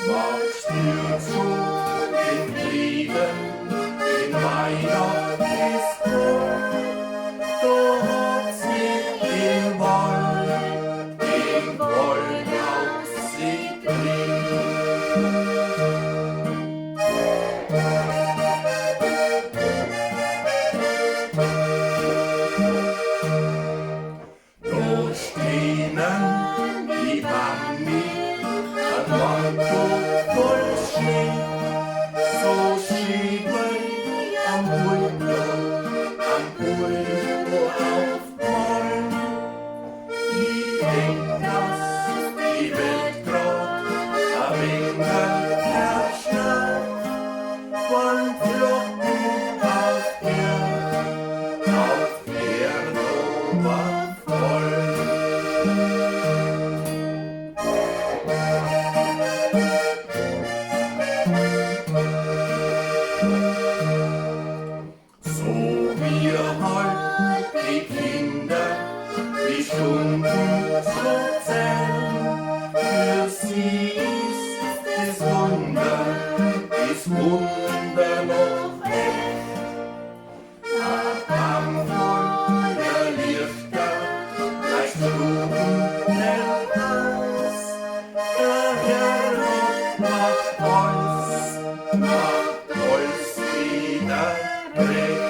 Magst du zu den Lieben in Weihnachtstor? Da hat's mit dem Wald aus sich Da stehen die Mami an Manko voll Schnee, so schieben am Pulver auf Bäumen. Ich denk, dass die Welt grad ein wenig verschneit, von Flocken auf Erdoberfläche. So wir halt die Kinder die Stunden so zählen, für sie ist das Wunder noch echt. Ein Baum voller Lichter leicht Stuben aus, der Herr macht alles wieder recht.